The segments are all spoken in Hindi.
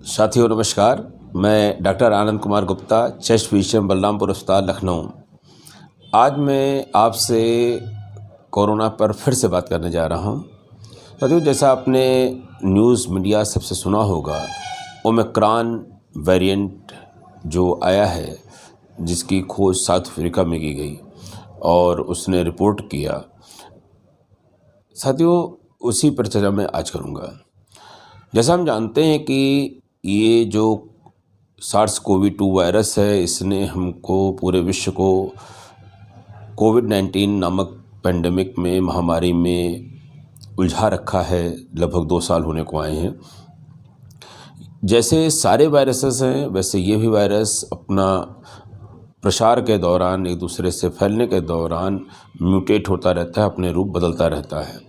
साथियों नमस्कार। मैं doctor Anand Kumar Gupta, chest physician, Balrampur अस्पताल, लखनऊ। आज मैं आपसे कोरोना पर फिर से बात करने जा रहा हूं। साथियों, जैसा आपने न्यूज़ मीडिया सबसे सुना होगा, ओमिक्रॉन वेरिएंट जो आया है, जिसकी खोज साउथ अफ्रीका में की गई और उसने रिपोर्ट किया। साथियों, उसी पर चर्चा मैं आज करूँगा। जैसा हम जानते हैं कि ये जो SARS-CoV-2 वायरस है, इसने हमको, पूरे विश्व को कोविड-19 नामक पेंडेमिक में, महामारी में उलझा रखा है। लगभग 2 साल होने को आए हैं। जैसे सारे वायरसेस हैं, वैसे ये भी वायरस अपना प्रसार के दौरान, एक दूसरे से फैलने के दौरान म्यूटेट होता रहता है, अपने रूप बदलता रहता है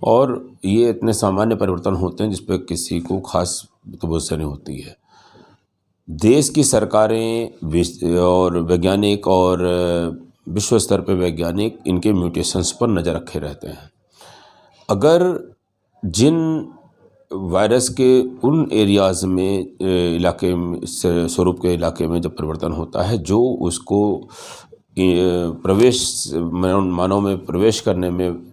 और ये इतने सामान्य परिवर्तन होते हैं जिस पर किसी को खास तवज्जो नहीं होती है। देश की सरकारें और वैज्ञानिक और विश्व स्तर पे वैज्ञानिक इनके म्यूटेशंस पर नज़र रखे रहते हैं। अगर जिन वायरस के उन एरियाज़ में, इलाके में, स्वरूप के इलाके में जब परिवर्तन होता है जो उसको मानव में प्रवेश करने में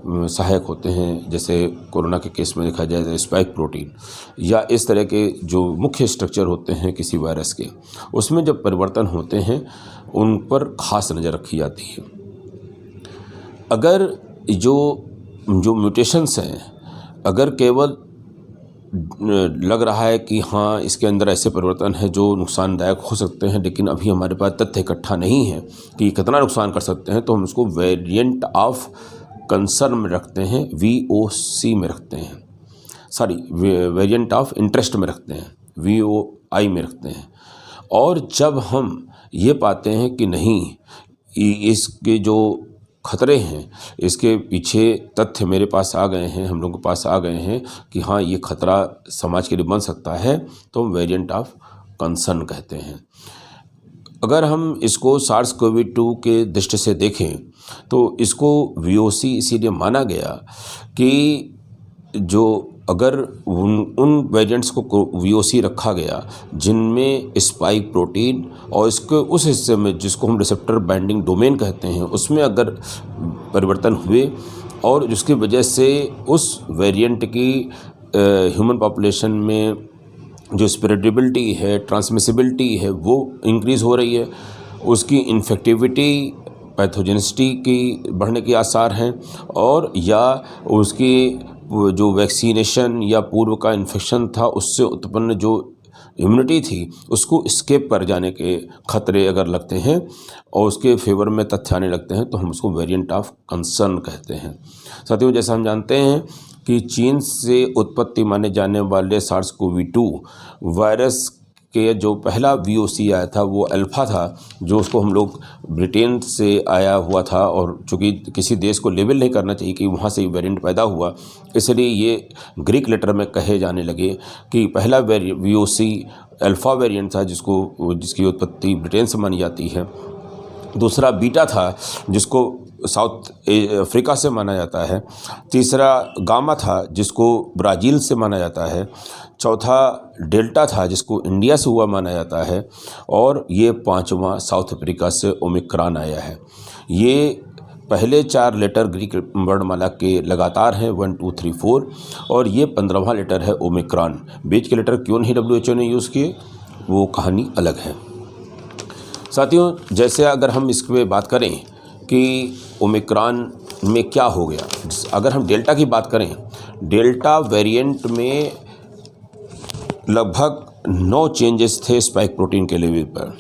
सहायक होते हैं, जैसे कोरोना के केस में देखा जाए तो स्पाइक प्रोटीन या इस तरह के जो मुख्य स्ट्रक्चर होते हैं किसी वायरस के, उसमें जब परिवर्तन होते हैं उन पर खास नज़र रखी जाती है। अगर जो म्यूटेशंस हैं, अगर केवल लग रहा है कि हाँ इसके अंदर ऐसे परिवर्तन है जो नुकसानदायक हो सकते हैं, लेकिन अभी हमारे पास तथ्य इकट्ठा नहीं है कि कितना नुकसान कर सकते हैं, तो हम उसको वेरिएंट ऑफ कंसर्न में रखते हैं, VOC में रखते हैं, वेरिएंट ऑफ इंटरेस्ट में रखते हैं, VOI में रखते हैं। और जब हम ये पाते हैं कि नहीं, इसके जो खतरे हैं, इसके पीछे तथ्य मेरे पास आ गए हैं, हम लोगों के पास आ गए हैं कि हाँ ये खतरा समाज के लिए बन सकता है, तो हम वेरिएंट ऑफ कंसर्न कहते हैं। अगर हम इसको SARS-CoV-2 के दृष्टि से देखें तो इसको VOC इसीलिए माना गया कि जो अगर उन वेरिएंट्स को VOC रखा गया जिनमें स्पाइक प्रोटीन और इसके उस हिस्से में जिसको हम रिसेप्टर बाइंडिंग डोमेन कहते हैं, उसमें अगर परिवर्तन हुए और जिसकी वजह से उस वेरिएंट की ह्यूमन पॉपुलेशन में जो स्प्रेडेबिलिटी है, ट्रांसमिसिबिलिटी है, वो इंक्रीज़ हो रही है, उसकी इन्फेक्टिविटी, पैथोजेनिसिटी की बढ़ने के आसार हैं, और या उसकी जो वैक्सीनेशन या पूर्व का इन्फेक्शन था उससे उत्पन्न जो इम्यूनिटी थी उसको स्केप कर जाने के खतरे अगर लगते हैं और उसके फेवर में तथ्य आने लगते हैं, तो हम उसको वेरिएंट ऑफ कंसर्न कहते हैं। साथियों, जैसा हम जानते हैं कि चीन से उत्पत्ति माने जाने वाले SARS-CoV-2 वायरस के जो पहला VOC आया था वो अल्फ़ा था, जो उसको हम लोग ब्रिटेन से आया हुआ था, और चूँकि किसी देश को लेबल नहीं करना चाहिए कि वहाँ से ही वेरिएंट पैदा हुआ, इसलिए ये ग्रीक लेटर में कहे जाने लगे कि पहला VOC अल्फ़ा वेरिएंट था जिसकी उत्पत्ति ब्रिटेन से मानी जाती है। दूसरा बीटा था जिसको साउथ अफ्रीका से माना जाता है। तीसरा गामा था जिसको ब्राज़ील से माना जाता है। चौथा डेल्टा था जिसको इंडिया से हुआ माना जाता है, और ये 5वां साउथ अफ्रीका से ओमिक्रॉन आया है। ये पहले 4 लेटर ग्रीक वर्णमाला के लगातार हैं, 1 2 3 4, और ये 15वां लेटर है ओमिक्रॉन। बीच के लेटर क्यों नहीं WHO ने यूज़ किए, वो कहानी अलग है। साथियों, जैसे अगर हम इस पर बात करें कि ओमिक्रॉन में क्या हो गया, अगर हम डेल्टा की बात करें, डेल्टा वेरिएंट में लगभग 9 चेंजेस थे स्पाइक प्रोटीन के लेवल पर,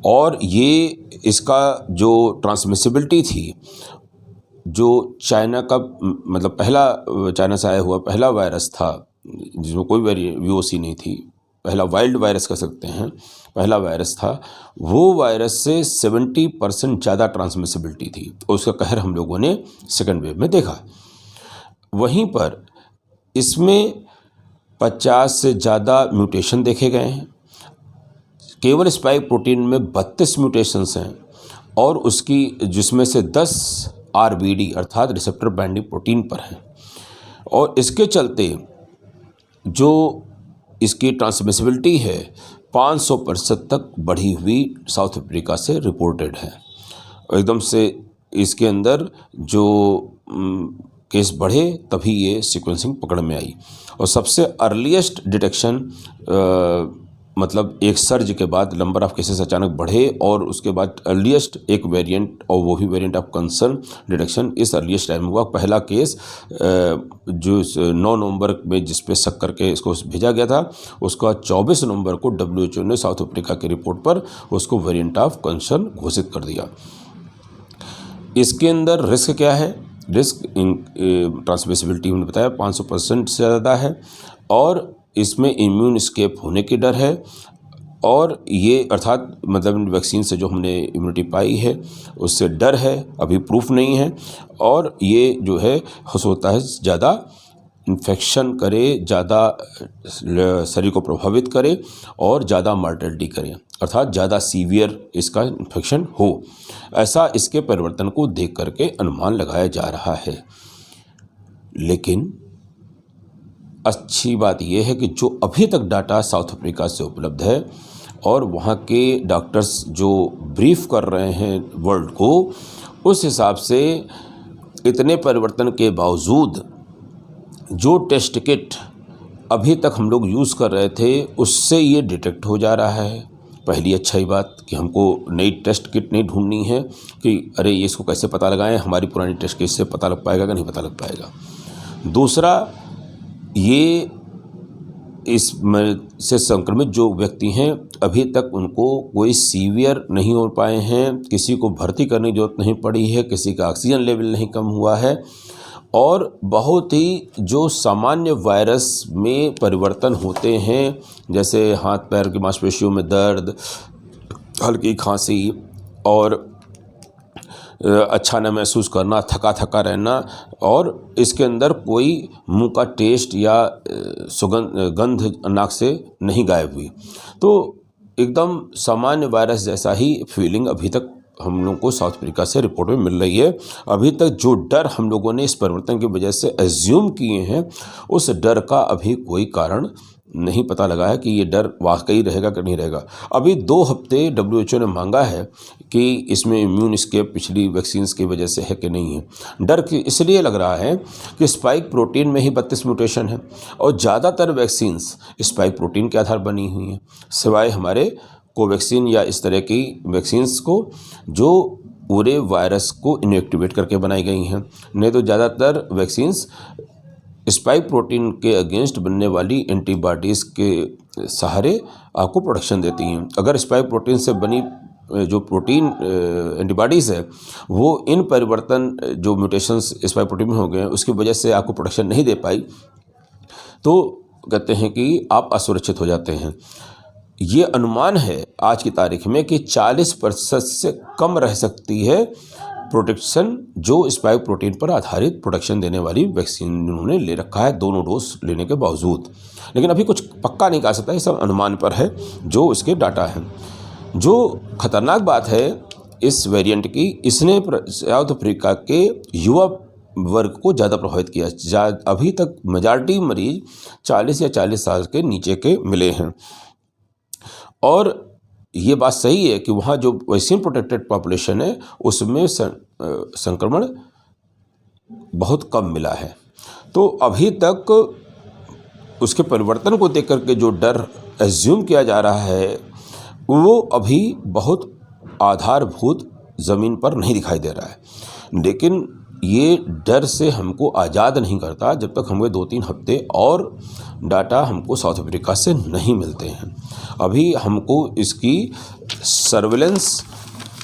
और ये इसका जो ट्रांसमिसिबिलिटी थी, जो चाइना का मतलब पहला चाइना से आया हुआ पहला वायरस था जिसमें कोई VOC नहीं थी, पहला वाइल्ड वायरस कह सकते हैं, पहला वायरस था, वो वायरस से 70% ज़्यादा ट्रांसमिसिबिलिटी थी, और उसका कहर हम लोगों ने सेकेंड वेव में देखा। वहीं पर इसमें 50 से ज़्यादा म्यूटेशन देखे गए हैं। केवल स्पाइक प्रोटीन में 32 म्यूटेशंस हैं, और उसकी जिसमें से 10 RBD अर्थात रिसेप्टर बाइंडिंग प्रोटीन पर हैं। और इसके चलते जो इसकी ट्रांसमिसिबिलिटी है 500% तक बढ़ी हुई साउथ अफ्रीका से रिपोर्टेड है। एकदम से इसके अंदर जो केस बढ़े तभी ये सीक्वेंसिंग पकड़ में आई। और सबसे अर्लीस्ट डिटेक्शन मतलब एक सर्ज के बाद नंबर ऑफ़ केसेस अचानक बढ़े और उसके बाद अर्लीस्ट एक वेरिएंट, और वो भी वेरिएंट ऑफ कंसर्न डिटेक्शन इस अर्लीस्ट टाइम हुआ। पहला केस जो 9 नवंबर में जिस पे शक करके इसको भेजा गया था, उसका 24 नवंबर को WHO ने साउथ अफ्रीका की रिपोर्ट पर उसको वेरिएंट ऑफ कंसर्न घोषित कर दिया। इसके अंदर रिस्क क्या है? रिस्क ट्रांसमिसिबिलिटी मैंने बताया 500% से ज़्यादा है, और इसमें इम्यून एस्केप होने की डर है। और ये अर्थात मतलब वैक्सीन से जो हमने इम्यूनिटी पाई है उससे डर है, अभी प्रूफ नहीं है। और ये जो है हो सकता है ज़्यादा इन्फेक्शन करे, ज़्यादा शरीर को प्रभावित करे और ज़्यादा मार्टेलिटी करे, अर्थात ज़्यादा सीवियर इसका इन्फेक्शन हो। ऐसा इसके परिवर्तन को देख करके अनुमान लगाया जा रहा है। लेकिन अच्छी बात यह है कि जो अभी तक डाटा साउथ अफ्रीका से उपलब्ध है और वहाँ के डॉक्टर्स जो ब्रीफ कर रहे हैं वर्ल्ड को, उस हिसाब से इतने परिवर्तन के बावजूद जो टेस्ट किट अभी तक हम लोग यूज़ कर रहे थे उससे ये डिटेक्ट हो जा रहा है। पहली अच्छी बात कि हमको नई टेस्ट किट नहीं ढूंढनी है कि अरे ये इसको कैसे पता लगाएं, हमारी पुरानी टेस्ट किट से पता लग पाएगा कि नहीं पता लग पाएगा। दूसरा, ये इसमें से संक्रमित जो व्यक्ति हैं अभी तक उनको कोई सीवियर नहीं हो पाए हैं, किसी को भर्ती करने की जरूरत नहीं पड़ी है, किसी का ऑक्सीजन लेवल नहीं कम हुआ है, और बहुत ही जो सामान्य वायरस में परिवर्तन होते हैं जैसे हाथ पैर की मांसपेशियों में दर्द, हल्की खांसी और अच्छा न महसूस करना, थका थका रहना, और इसके अंदर कोई मुंह का टेस्ट या गंध नाक से नहीं गायब हुई, तो एकदम सामान्य वायरस जैसा ही फीलिंग अभी तक हम लोगों को साउथ अफ्रीका से रिपोर्ट में मिल रही है। अभी तक जो डर हम लोगों ने इस परिवर्तन की वजह से एज्यूम किए हैं, उस डर का अभी कोई कारण नहीं पता लगा है कि ये डर वाकई रहेगा कि नहीं रहेगा। अभी 2 हफ्ते WHO ने मांगा है कि इसमें इम्यून एस्केप पिछली वैक्सीन्स की वजह से है कि नहीं है। डर इसलिए लग रहा है कि स्पाइक प्रोटीन में ही 32 म्यूटेशन है और ज़्यादातर वैक्सीन्स स्पाइक प्रोटीन के आधार बनी हुई हैं, सिवाय हमारे कोवैक्सीन या इस तरह की वैक्सीन्स को जो पूरे वायरस को इनएक्टिवेट करके बनाई गई हैं। नहीं तो ज़्यादातर वैक्सीन्स स्पाइक प्रोटीन के अगेंस्ट बनने वाली एंटीबॉडीज़ के सहारे आपको प्रोटेक्शन देती हैं। अगर स्पाइक प्रोटीन से बनी जो प्रोटीन एंटीबॉडीज़ है वो इन परिवर्तन जो म्यूटेशंस स्पाइक प्रोटीन में हो गए हैं उसकी वजह से आपको प्रोटेक्शन नहीं दे पाई, तो कहते हैं कि आप असुरक्षित हो जाते हैं। ये अनुमान है आज की तारीख में कि 40% से कम रह सकती है प्रोटेक्शन जो स्पाइक प्रोटीन पर आधारित प्रोटेक्शन देने वाली वैक्सीन उन्होंने ले रखा है, दोनों डोज लेने के बावजूद। लेकिन अभी कुछ पक्का नहीं कह सकता, ये सब अनुमान पर है जो इसके डाटा हैं। जो खतरनाक बात है इस वेरिएंट की, इसने साउथ अफ्रीका के युवा वर्ग को ज़्यादा प्रभावित किया। अभी तक मेजॉरिटी मरीज 40 या 40 साल के नीचे के मिले हैं। और ये बात सही है कि वहाँ जो वैक्सीन प्रोटेक्टेड पॉपुलेशन है उसमें संक्रमण बहुत कम मिला है। तो अभी तक उसके परिवर्तन को देख करके जो डर एज्यूम किया जा रहा है वो अभी बहुत आधारभूत ज़मीन पर नहीं दिखाई दे रहा है। लेकिन ये डर से हमको आज़ाद नहीं करता जब तक हमें 2-3 हफ्ते और डाटा हमको साउथ अफ्रीका से नहीं मिलते हैं। अभी हमको इसकी सर्विलेंस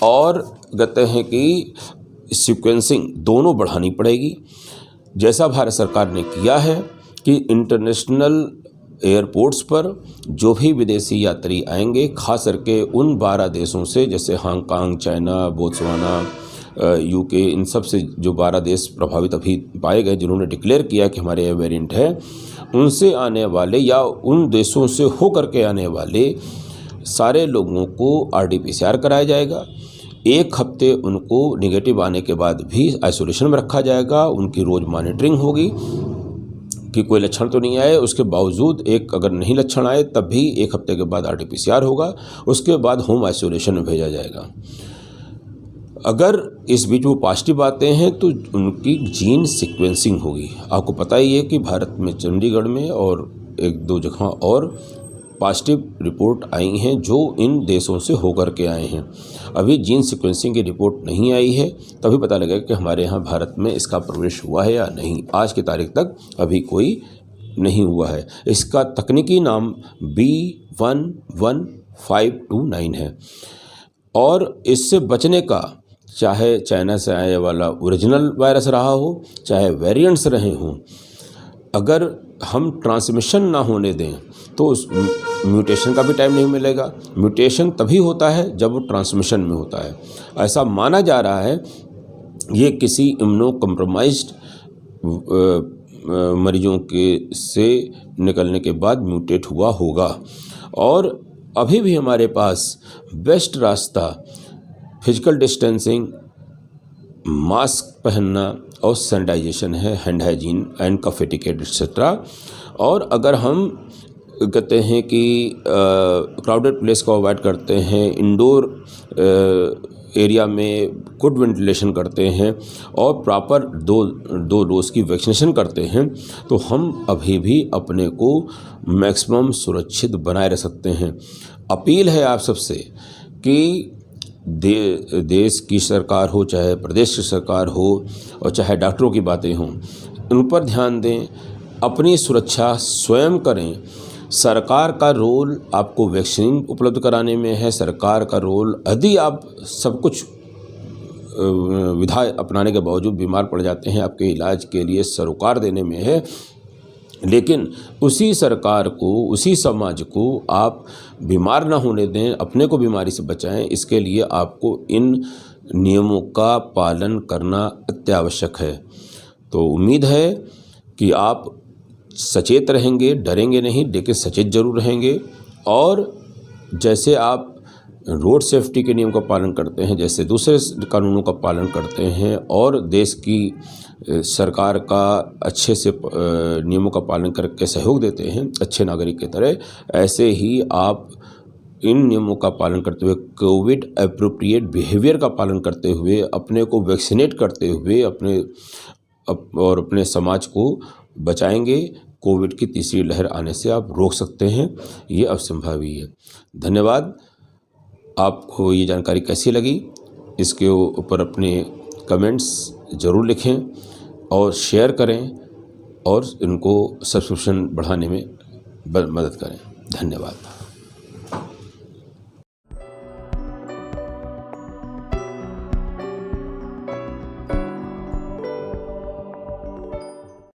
और कहते हैं कि सीक्वेंसिंग दोनों बढ़ानी पड़ेगी। जैसा भारत सरकार ने किया है कि इंटरनेशनल एयरपोर्ट्स पर जो भी विदेशी यात्री आएंगे, खास करके उन 12 देशों से जैसे हांगकांग, चाइना, बोत्सवाना, UK, इन सब से जो 12 देश प्रभावित अभी पाए गए जिन्होंने डिक्लेयर किया कि हमारे यहाँ वेरिएंट है, उनसे आने वाले या उन देशों से होकर के आने वाले सारे लोगों को RT-PCR कराया जाएगा। 1 हफ्ते उनको निगेटिव आने के बाद भी आइसोलेशन में रखा जाएगा, उनकी रोज़ मॉनिटरिंग होगी कि कोई लक्षण तो नहीं आए, उसके बावजूद अगर नहीं लक्षण आए तब भी 1 हफ्ते के बाद RT-PCR होगा, उसके बाद होम आइसोलेशन में भेजा जाएगा। अगर इस बीच वो पॉजिटिव आते हैं तो उनकी जीन सीक्वेंसिंग होगी। आपको पता ही है कि भारत में चंडीगढ़ में और 1-2 जगह और पॉजिटिव रिपोर्ट आई हैं जो इन देशों से होकर के आए हैं। अभी जीन सीक्वेंसिंग की रिपोर्ट नहीं आई है, तभी पता लगेगा कि हमारे यहाँ भारत में इसका प्रवेश हुआ है या नहीं। आज की तारीख तक अभी कोई नहीं हुआ है। इसका तकनीकी नाम B11529 है और इससे बचने का, चाहे चाइना से आने वाला ओरिजिनल वायरस रहा हो, चाहे वेरिएंट्स रहे हों, अगर हम ट्रांसमिशन ना होने दें तो उस म्यूटेशन का भी टाइम नहीं मिलेगा। म्यूटेशन तभी होता है जब वो ट्रांसमिशन में होता है। ऐसा माना जा रहा है ये किसी इम्यूनो कम्प्रोमाइज्ड मरीजों के से निकलने के बाद म्यूटेट हुआ होगा। और अभी भी हमारे पास बेस्ट रास्ता फिजिकल डिस्टेंसिंग, मास्क पहनना और सैनिटाइजेशन है, hand hygiene and cough etiquette etcetera. और अगर हम कहते हैं कि क्राउडेड प्लेस को अवॉइड करते हैं, इंडोर एरिया में गुड वेंटिलेशन करते हैं और प्रॉपर दो डोज की वैक्सीनेशन करते हैं, तो हम अभी भी अपने को मैक्सिमम सुरक्षित बनाए रख सकते हैं। अपील है आप सबसे कि देश की सरकार हो, चाहे प्रदेश की सरकार हो और चाहे डॉक्टरों की बातें हों, उन पर ध्यान दें, अपनी सुरक्षा स्वयं करें। सरकार का रोल आपको वैक्सीन उपलब्ध कराने में है। सरकार का रोल, यदि आप सब कुछ विधा अपनाने के बावजूद बीमार पड़ जाते हैं, आपके इलाज के लिए सरोकार देने में है, लेकिन उसी सरकार को, उसी समाज को आप बीमार ना होने दें, अपने को बीमारी से बचाएं। इसके लिए आपको इन नियमों का पालन करना अत्यावश्यक है। तो उम्मीद है कि आप सचेत रहेंगे, डरेंगे नहीं, लेकिन सचेत जरूर रहेंगे। और जैसे आप रोड सेफ्टी के नियम का पालन करते हैं, जैसे दूसरे कानूनों का पालन करते हैं और देश की सरकार का अच्छे से नियमों का पालन करके सहयोग देते हैं अच्छे नागरिक की तरह, ऐसे ही आप इन नियमों का पालन करते हुए, कोविड एप्रोप्रिएट बिहेवियर का पालन करते हुए, अपने को वैक्सीनेट करते हुए अपने समाज को बचाएंगे। कोविड की तीसरी लहर आने से आप रोक सकते हैं, ये अवसंभावी है। धन्यवाद। आपको ये जानकारी कैसी लगी, इसके ऊपर अपने कमेंट्स ज़रूर लिखें और शेयर करें और इनको सब्सक्रिप्शन बढ़ाने में मदद करें। धन्यवाद।